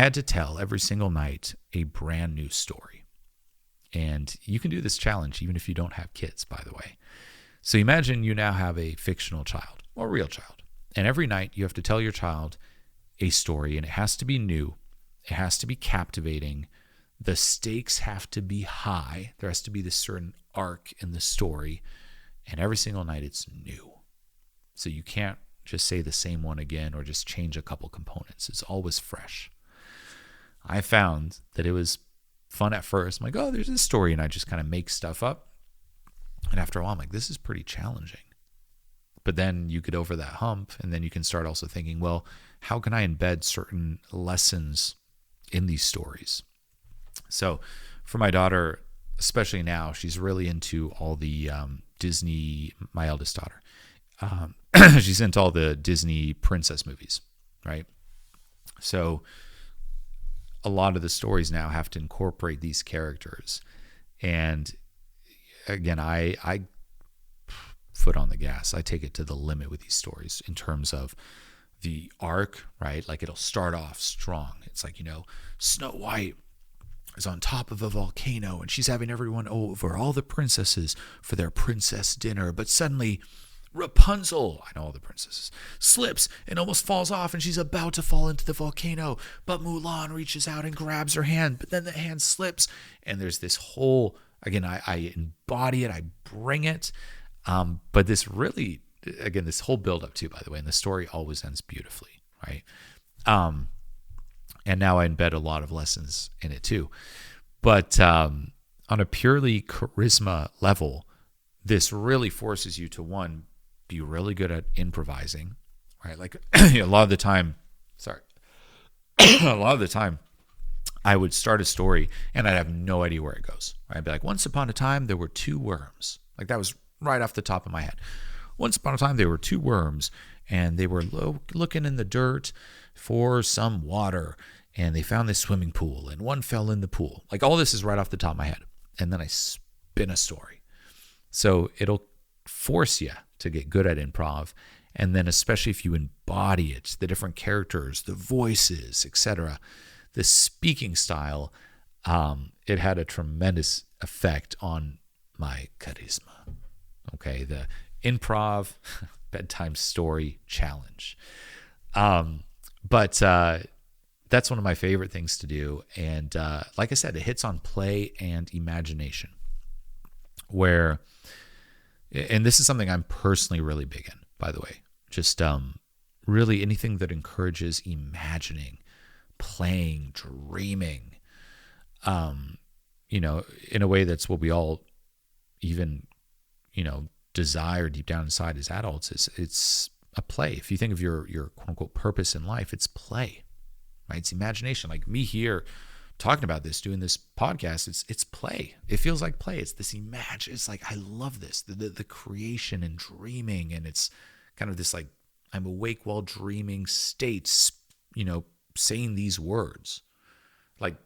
had to tell every single night a brand new story. And you can do this challenge even if you don't have kids, by the way. So imagine you now have a fictional child or real child. And every night you have to tell your child a story, and it has to be new. It has to be captivating. The stakes have to be high. There has to be this certain arc in the story. And every single night it's new. So you can't just say the same one again or just change a couple components. It's always fresh. I found that it was fun at first. I'm like, oh, there's this story. And I just kind of make stuff up. And after a while, I'm like, this is pretty challenging. But then you get over that hump, and then you can start also thinking, well, how can I embed certain lessons in these stories? So for my daughter, especially now, she's really into all the Disney, my eldest daughter. She's into all the Disney princess movies, right? So a lot of the stories now have to incorporate these characters. And again, I foot on the gas. I take it to the limit with these stories in terms of the arc, right? Like it'll start off strong. It's like, Snow White is on top of a volcano and she's having everyone over, all the princesses, for their princess dinner. But suddenly Rapunzel, I know all the princesses, slips and almost falls off and she's about to fall into the volcano. But Mulan reaches out and grabs her hand, but then the hand slips. And there's this whole, again, I embody it, I bring it. But this really, again, this whole build up too, by the way, and the story always ends beautifully, right? And now I embed a lot of lessons in it too. But on a purely charisma level, this really forces you to, one, be really good at improvising, right? Like a lot of the time, I would start a story and I'd have no idea where it goes. Right? I'd be like, once upon a time, there were two worms. Like that was right off the top of my head. Once upon a time, there were two worms, and they were looking in the dirt for some water, and they found this swimming pool, and one fell in the pool. Like all this is right off the top of my head. And then I spin a story. So it'll force you to get good at improv. And then especially if you embody it, the different characters, the voices, etc., the speaking style, it had a tremendous effect on my charisma. Okay, the improv bedtime story challenge. But that's one of my favorite things to do. And like I said, it hits on play and imagination. And this is something I'm personally really big in, by the way. Just really anything that encourages imagining, playing, dreaming, in a way that's what we all even, desire deep down inside as adults. It's a play. If you think of your quote unquote purpose in life, it's play, right? It's imagination. Like me here talking about this, doing this podcast, it's play. It feels like play. It's this it's like, I love this, the creation and dreaming. And it's kind of this, like, I'm awake while dreaming states, saying these words. Like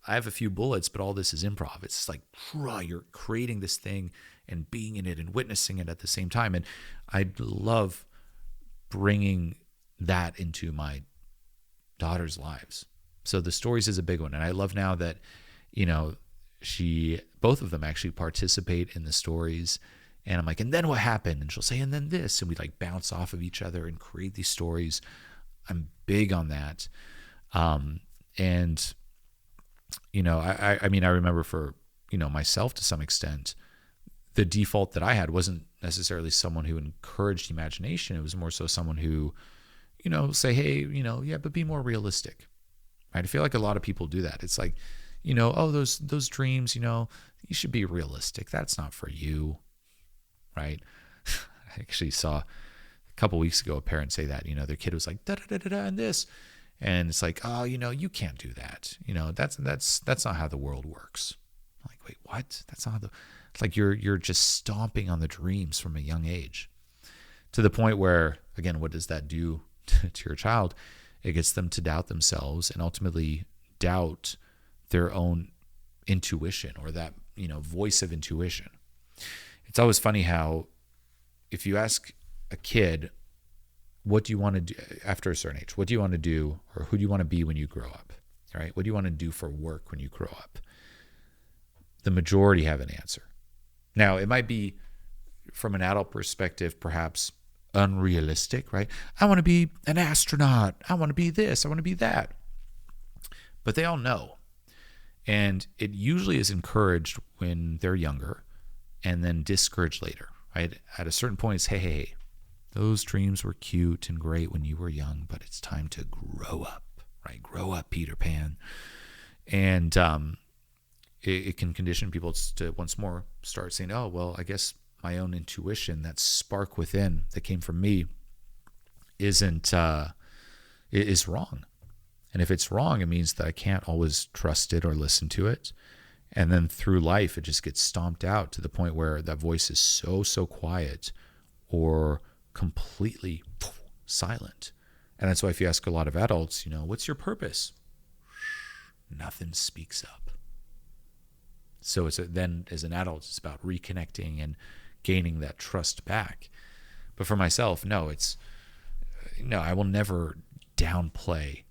I have a few bullets, but all this is improv. It's like, you're creating this thing and being in it and witnessing it at the same time. And I love bringing that into my daughter's lives. So the stories is a big one. And I love now that, both of them actually participate in the stories. And I'm like, and then what happened? And she'll say, and then this. And we like bounce off of each other and create these stories. I'm big on that. I remember for, myself to some extent, the default that I had wasn't necessarily someone who encouraged imagination. It was more so someone who, say, hey, but be more realistic, right? I feel like a lot of people do that. It's like, those dreams, you should be realistic. That's not for you, right? I actually saw a couple weeks ago a parent say that, their kid was like, da-da-da-da-da, and this. And it's like, oh, you can't do that. That's not how the world works. I'm like, wait, what? That's not how it's like you're just stomping on the dreams from a young age, to the point where, again, what does that do to your child? It gets them to doubt themselves and ultimately doubt their own intuition, or that, voice of intuition. It's always funny how if you ask a kid, what do you want to do after a certain age? What do you want to do, or who do you want to be when you grow up? right? What do you want to do for work when you grow up? The majority have an answer. Now, it might be, from an adult perspective, perhaps unrealistic, right? I want to be an astronaut. I want to be this. I want to be that. But they all know. And it usually is encouraged when they're younger and then discouraged later, right? At a certain point, it's, hey, those dreams were cute and great when you were young, but it's time to grow up, right? Grow up, Peter Pan. And it can condition people to once more start saying, oh, well, I guess my own intuition, that spark within that came from me, is wrong. And if it's wrong, it means that I can't always trust it or listen to it. And then through life, it just gets stomped out to the point where that voice is so quiet or completely silent. And that's why if you ask a lot of adults, what's your purpose? Nothing speaks up. So then as an adult, it's about reconnecting and gaining that trust back. But for myself, I will never downplay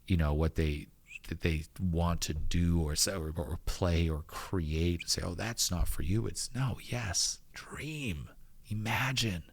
what they want to do or say or play or create. Say, oh, that's not for you. It's no, yes, dream, imagine,